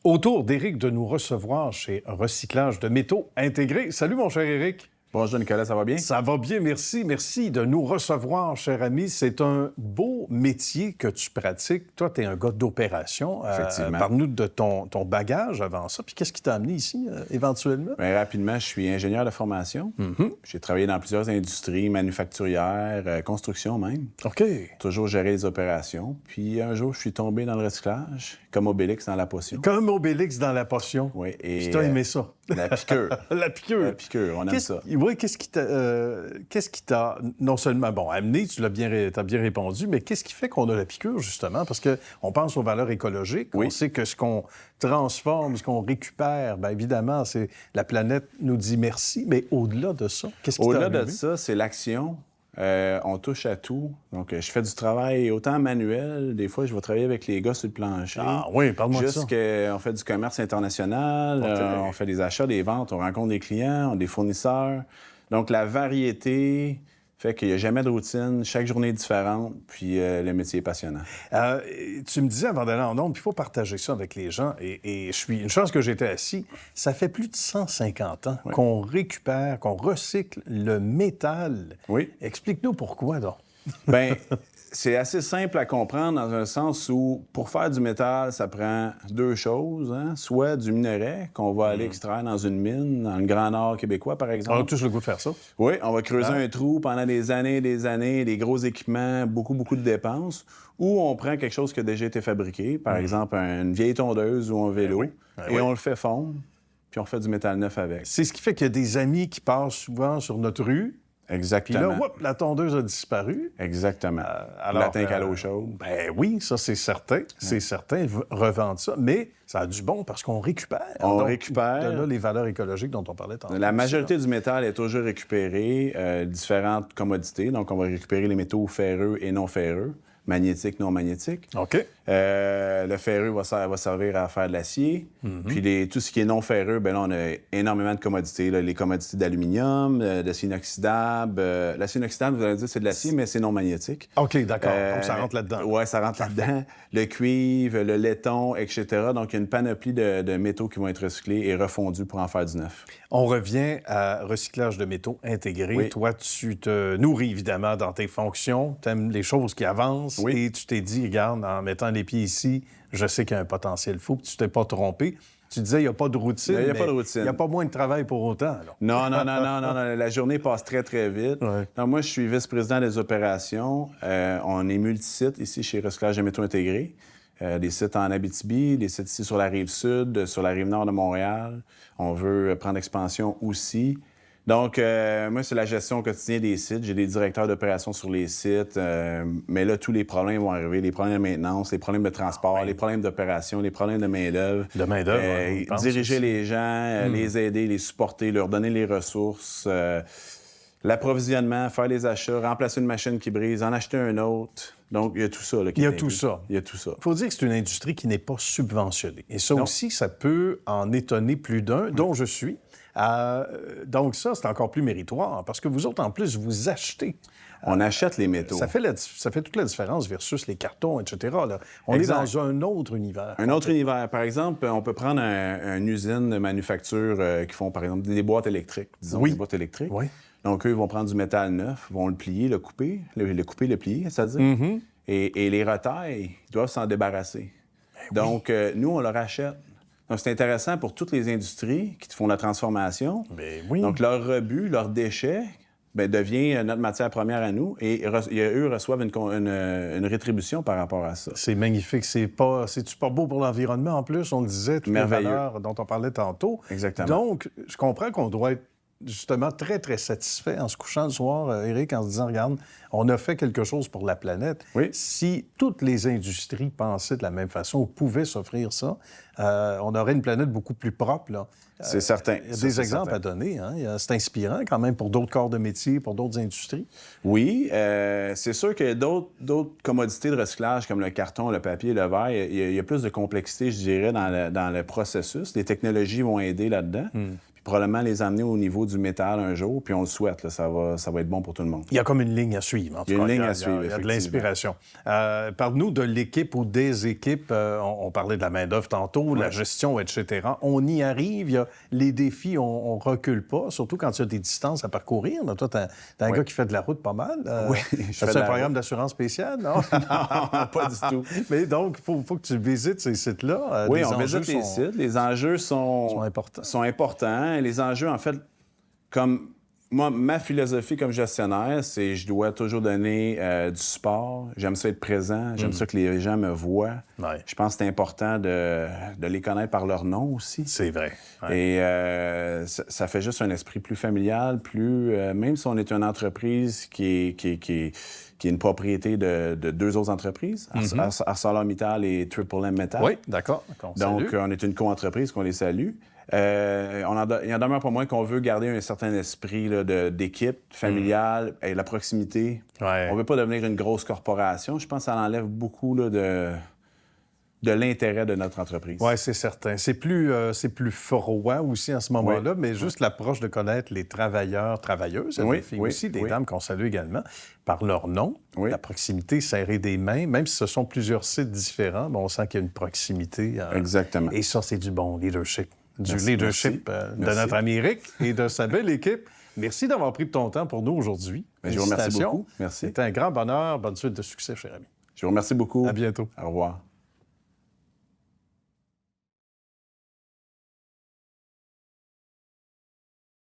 Au tour d'Éric de nous recevoir chez Recyclage de métaux intégrés. Salut, mon cher Éric. Bonjour Nicolas, ça va bien? Ça va bien, merci. Merci de nous recevoir, cher ami. C'est un beau métier que tu pratiques. Toi, tu es un gars d'opération. Effectivement. Parle-nous de ton bagage avant ça. Puis qu'est-ce qui t'a amené ici, éventuellement? Bien, rapidement, je suis ingénieur de formation. J'ai travaillé dans plusieurs industries, manufacturières, construction même. OK. Toujours géré les opérations. Puis un jour, je suis tombé dans le recyclage, comme Obélix dans la potion. Comme Obélix dans la potion. Oui. Et Puis t'as aimé ça. La piqûre. La piqûre. La piqûre, on aime ça. Oui, qu'est-ce qui t'a non seulement, amené, t'as bien répondu, mais qu'est-ce qui fait qu'on a la piqûre, justement? Parce qu'on pense aux valeurs écologiques. Oui. On sait que ce qu'on transforme, ce qu'on récupère, bien évidemment, c'est la planète nous dit merci, mais au-delà de ça, qu'est-ce qui t'a Au-delà arrivé? de ça, c'est l'action. On touche à tout. Donc, je fais du travail autant manuel. Des fois, je vais travailler avec les gars sur le plancher. Ah oui, parle-moi de ça. On fait du commerce international, on fait des achats, des ventes, on rencontre des clients, des fournisseurs. Donc, la variété fait qu'il n'y a jamais de routine. Chaque journée est différente, puis le métier est passionnant. Tu me disais avant d'aller en ondes, puis il faut partager ça avec les gens. Et une chance que j'étais assis. Ça fait plus de 150 ans qu'on récupère, qu'on recycle le métal. Oui. Explique-nous pourquoi, donc. Bien, c'est assez simple à comprendre dans un sens où, pour faire du métal, ça prend deux choses. Soit du minerai qu'on va aller extraire dans une mine, dans le Grand Nord québécois, par exemple. On a tous le goût de faire ça. Oui, on va creuser un trou pendant des années, des gros équipements, beaucoup de dépenses. Ou on prend quelque chose qui a déjà été fabriqué, par exemple une vieille tondeuse ou un vélo, on le fait fondre, puis on fait du métal neuf avec. C'est ce qui fait qu'il y a des amis qui passent souvent sur notre rue. Exactement. Puis là, la tondeuse a disparu. Exactement. Alors, Latin qu'à l'eau chaude. Ben oui, ça, c'est certain. C'est certain, revendre ça. Mais ça a du bon parce qu'on récupère. On Donc, récupère. de là, les valeurs écologiques dont on parlait tantôt. La majorité du métal est toujours récupérée, différentes commodités. Donc, on va récupérer les métaux ferreux et non ferreux, magnétiques, non magnétiques. OK. Le ferreux va servir à faire de l'acier. Puis tout ce qui est non ferreux, bien là, on a énormément de commodités. Là, les commodités d'aluminium, d'acier inoxydable. L'acier inoxydable, vous allez dire, c'est de l'acier, mais c'est non magnétique. OK, d'accord. Donc, ça rentre là-dedans. Oui, ça rentre là-dedans. Le cuivre, le laiton, etc. Donc, il y a une panoplie de métaux qui vont être recyclés et refondus pour en faire du neuf. On revient à recyclage de métaux intégrés. Oui. Toi, tu te nourris évidemment dans tes fonctions. Tu aimes les choses qui avancent. Oui. Et tu t'es dit, regarde, en mettant les pieds ici, je sais qu'il y a un potentiel fou. Puis tu t'es pas trompé. Tu disais, il n'y a pas de routine. Il n'y a pas de routine. Il n'y a pas moins de travail pour autant. Là. Non. La journée passe très, très vite. Ouais. Donc, moi, je suis vice-président des opérations. On est multi-sites ici chez Recyclage de métaux intégrés. Des sites en Abitibi, des sites ici sur la rive sud, sur la rive nord de Montréal. On veut prendre expansion aussi. Donc, moi, c'est la gestion au quotidien des sites. J'ai des directeurs d'opération sur les sites. Mais là, tous les problèmes vont arriver. Les problèmes de maintenance, les problèmes de transport, les problèmes d'opération, les problèmes de main-d'œuvre. De main-d'œuvre, on pense diriger aussi. les gens, les aider, les supporter, leur donner les ressources. L'approvisionnement, faire les achats, remplacer une machine qui brise, en acheter un autre. Donc, il y a tout ça. Là, qui Il y a est tout inclus. ça. Il y a tout ça. Il faut dire que c'est une industrie qui n'est pas subventionnée. Et ça Non. aussi, ça peut en étonner plus d'un, dont je suis. Donc ça, c'est encore plus méritoire, parce que vous autres, en plus, vous achetez. On achète les métaux. Ça fait toute la différence versus les cartons, etc. Là. On Exact. est dans un autre univers. Un autre univers. Par exemple, on peut prendre une usine de manufacture qui font, par exemple, des boîtes électriques, disons, Oui. des boîtes électriques. Oui. Donc, eux, ils vont prendre du métal neuf, vont le plier, le couper, le plier, c'est-à-dire. Mm-hmm. Et les retails, ils doivent s'en débarrasser. Donc, nous, on leur achète. Donc, c'est intéressant pour toutes les industries qui font la transformation. Ben oui. Donc, leur rebut, leurs déchets, devient notre matière première à nous et eux reçoivent une rétribution par rapport à ça. C'est magnifique. C'est-tu pas beau pour l'environnement en plus? On le disait, toutes Merveilleux. les valeurs dont on parlait tantôt. Exactement. Donc, je comprends qu'on doit être justement très, très satisfait en se couchant le soir, Éric, en se disant, regarde, on a fait quelque chose pour la planète. Oui. Si toutes les industries pensaient de la même façon ou pouvaient s'offrir ça, on aurait une planète beaucoup plus propre, là. C'est certain. Il y a des exemples à donner. Hein? C'est inspirant quand même pour d'autres corps de métier, pour d'autres industries. Oui, c'est sûr que d'autres commodités de recyclage comme le carton, le papier, le verre, il y a plus de complexité, je dirais, dans le processus. Les technologies vont aider là-dedans. Puis puis probablement les amener au niveau du métal un jour, puis on le souhaite, là, ça va être bon pour tout le monde. Il y a comme une ligne à suivre, en tout cas. Il y a une ligne à suivre, Il y a de l'inspiration. Parle-nous de l'équipe ou des équipes. On parlait de la main-d'œuvre tantôt, la gestion, etc. On y arrive. Il y a les défis, on ne recule pas, surtout quand il y a des distances à parcourir. Là, toi, tu es un gars qui fait de la route pas mal. Oui, je fais un programme d'assurance spéciale, non? Non, pas du tout. Mais donc, il faut que tu visites ces sites-là. Oui, on visite les sites. Les enjeux sont importants. Et les enjeux, en fait, comme moi, ma philosophie comme gestionnaire, c'est je dois toujours donner du support. J'aime ça être présent. J'aime ça que les gens me voient. Ouais. Je pense que c'est important de les connaître par leur nom aussi. C'est vrai. Ouais. Et ça fait juste un esprit plus familial, même si on est une entreprise qui est une propriété de deux autres entreprises, ArcelorMittal et Triple M Metal. Oui, d'accord. Donc, on est une co-entreprise, qu'on les salue. Il en demeure pas moins qu'on veut garder un certain esprit là, d'équipe familiale et la proximité. Ouais. On veut pas devenir une grosse corporation. Je pense que ça enlève beaucoup là, de l'intérêt de notre entreprise. Oui, c'est certain. C'est plus froid aussi à ce moment-là, mais juste l'approche de connaître les travailleurs, travailleuses, des filles aussi, des dames qu'on salue également, par leur nom, la proximité, serrer des mains, même si ce sont plusieurs sites différents, on sent qu'il y a une proximité. Exactement. Et ça, c'est du bon leadership. De notre ami Eric et de sa belle équipe. Merci d'avoir pris ton temps pour nous aujourd'hui. Je vous remercie beaucoup. Merci. C'était un grand bonheur. Bonne suite de succès, cher ami. Je vous remercie beaucoup. À bientôt. Au revoir.